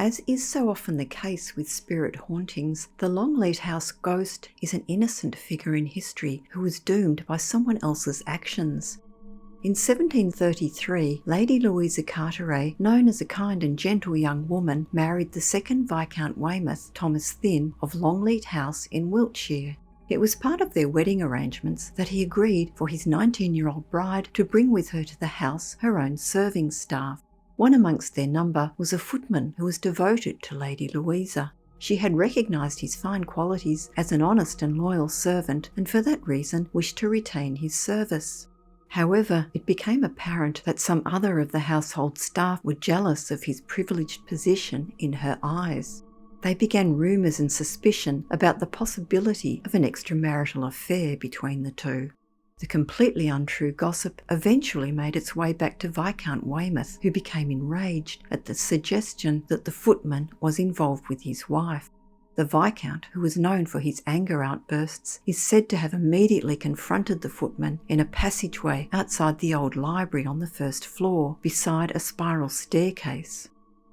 As is so often the case with spirit hauntings, the Longleat House ghost is an innocent figure in history who was doomed by someone else's actions. In 1733, Lady Louisa Carteret, known as a kind and gentle young woman, married the second Viscount Weymouth, Thomas Thynne, of Longleat House in Wiltshire. It was part of their wedding arrangements that he agreed for his 19-year-old bride to bring with her to the house her own serving staff. One amongst their number was a footman who was devoted to Lady Louisa. She had recognised his fine qualities as an honest and loyal servant, and for that reason wished to retain his service. However, it became apparent that some other of the household staff were jealous of his privileged position in her eyes. They began rumours and suspicion about the possibility of an extramarital affair between the two. The completely untrue gossip eventually made its way back to Viscount Weymouth, who became enraged at the suggestion that the footman was involved with his wife. The Viscount, who was known for his anger outbursts, is said to have immediately confronted the footman in a passageway outside the old library on the first floor, beside a spiral staircase.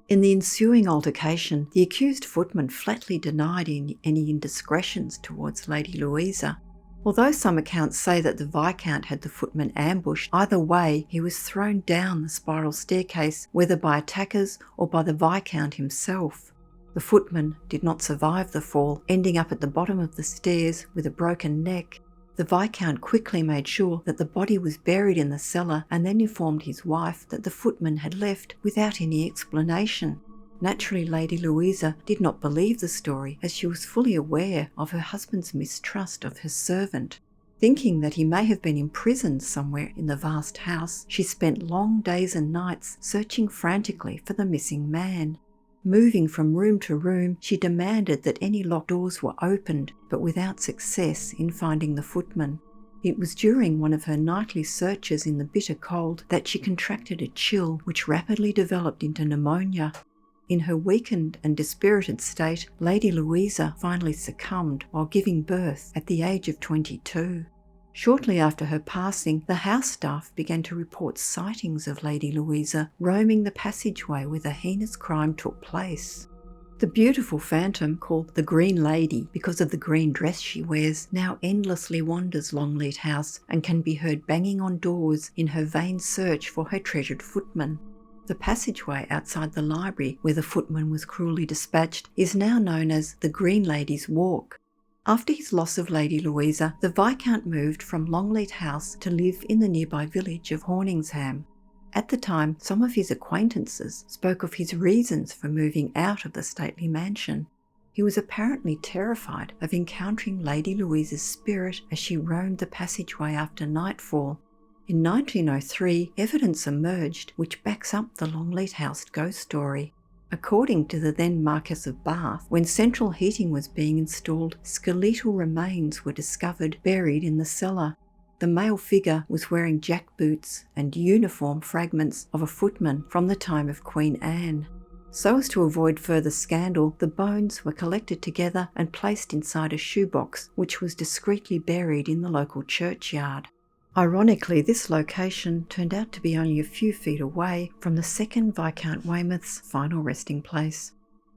In the ensuing altercation, the accused footman flatly denied any indiscretions towards Lady Louisa. Although some accounts say that the Viscount had the footman ambushed, either way he was thrown down the spiral staircase, whether by attackers or by the Viscount himself. The footman did not survive the fall, ending up at the bottom of the stairs with a broken neck. The Viscount quickly made sure that the body was buried in the cellar and then informed his wife that the footman had left without any explanation. Naturally, Lady Louisa did not believe the story, as she was fully aware of her husband's mistrust of her servant. Thinking that he may have been imprisoned somewhere in the vast house, she spent long days and nights searching frantically for the missing man. Moving from room to room, she demanded that any locked doors were opened, but without success in finding the footman. It was during one of her nightly searches in the bitter cold that she contracted a chill which rapidly developed into pneumonia. In her weakened and dispirited state, Lady Louisa finally succumbed while giving birth at the age of 22. Shortly after her passing, the house staff began to report sightings of Lady Louisa roaming the passageway where the heinous crime took place. The beautiful phantom, called the Green Lady because of the green dress she wears, now endlessly wanders Longleat House and can be heard banging on doors in her vain search for her treasured footman. The passageway outside the library where the footman was cruelly dispatched is now known as the Green Lady's Walk. After his loss of Lady Louisa, the Viscount moved from Longleat House to live in the nearby village of Hauntings. At the time, some of his acquaintances spoke of his reasons for moving out of the stately mansion. He was apparently terrified of encountering Lady Louisa's spirit as she roamed the passageway after nightfall. In 1903, evidence emerged which backs up the Longleat House ghost story. According to the then Marquess of Bath, when central heating was being installed, skeletal remains were discovered buried in the cellar. The male figure was wearing jack boots and uniform fragments of a footman from the time of Queen Anne. So as to avoid further scandal, the bones were collected together and placed inside a shoebox, which was discreetly buried in the local churchyard. Ironically, this location turned out to be only a few feet away from the second Viscount Weymouth's final resting place.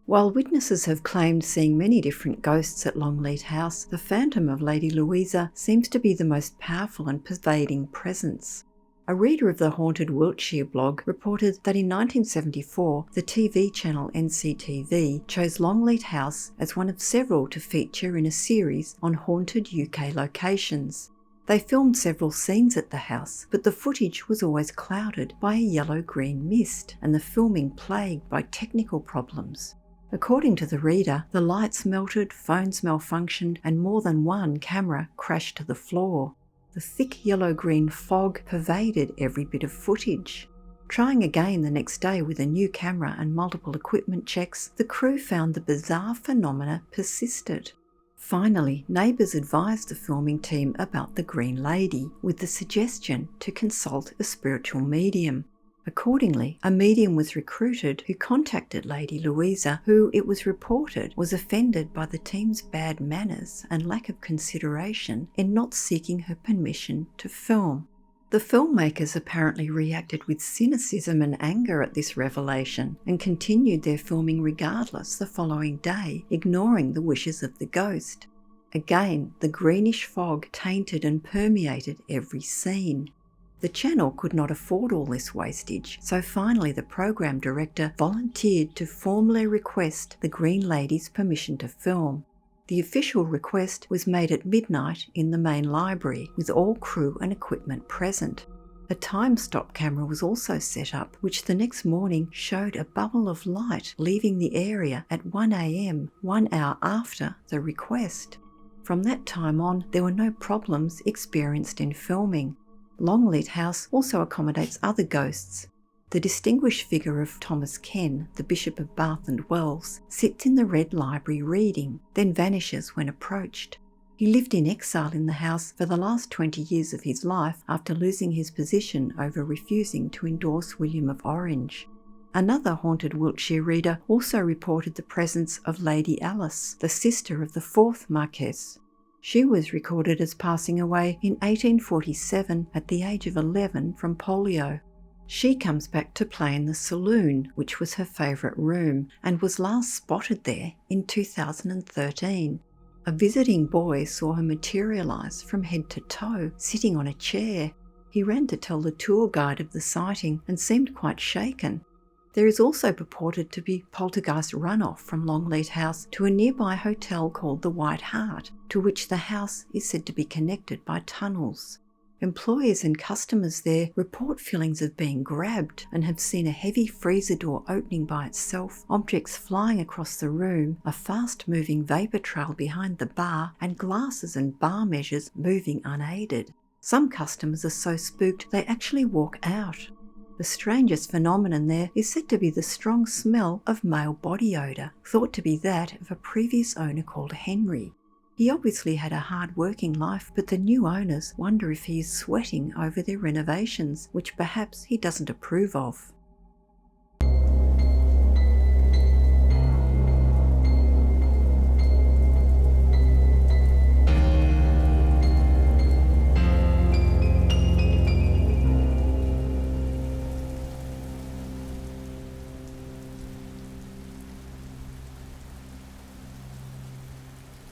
While witnesses have claimed seeing many different ghosts at Longleat House, the phantom of Lady Louisa seems to be the most powerful and pervading presence. A reader of the Haunted Wiltshire blog reported that in 1974, the TV channel NCTV chose Longleat House as one of several to feature in a series on haunted UK locations. They filmed several scenes at the house, but the footage was always clouded by a yellow-green mist and the filming plagued by technical problems. According to the reader, the lights melted, phones malfunctioned, and more than one camera crashed to the floor. The thick yellow-green fog pervaded every bit of footage. Trying again the next day with a new camera and multiple equipment checks, the crew found the bizarre phenomena persisted. Finally, neighbours advised the filming team about the Green Lady, with the suggestion to consult a spiritual medium. Accordingly, a medium was recruited who contacted Lady Louisa, who, it was reported, was offended by the team's bad manners and lack of consideration in not seeking her permission to film. The filmmakers apparently reacted with cynicism and anger at this revelation and continued their filming regardless the following day, ignoring the wishes of the ghost. Again, the greenish fog tainted and permeated every scene. The channel could not afford all this wastage, so finally the program director volunteered to formally request the Green Lady's permission to film. The official request was made at midnight in the main library, with all crew and equipment present. A time-stop camera was also set up, which the next morning showed a bubble of light leaving the area at 1 a.m, 1 hour after the request. From that time on, there were no problems experienced in filming. Longleat House also accommodates other ghosts. The distinguished figure of Thomas Ken, the Bishop of Bath and Wells, sits in the Red Library reading, then vanishes when approached. He lived in exile in the house for the last 20 years of his life after losing his position over refusing to endorse William of Orange. Another haunted Wiltshire reader also reported the presence of Lady Alice, the sister of the 4th Marquess. She was recorded as passing away in 1847 at the age of 11 from polio. She comes back to play in the saloon, which was her favourite room, and was last spotted there in 2013. A visiting boy saw her materialise from head to toe, sitting on a chair. He ran to tell the tour guide of the sighting and seemed quite shaken. There is also purported to be poltergeist runoff from Longleat House to a nearby hotel called the White Hart, to which the house is said to be connected by tunnels. Employees and customers there report feelings of being grabbed and have seen a heavy freezer door opening by itself, objects flying across the room, a fast-moving vapour trail behind the bar, and glasses and bar measures moving unaided. Some customers are so spooked they actually walk out. The strangest phenomenon there is said to be the strong smell of male body odour, thought to be that of a previous owner called Henry. He obviously had a hard-working life, but the new owners wonder if he is sweating over their renovations, which perhaps he doesn't approve of.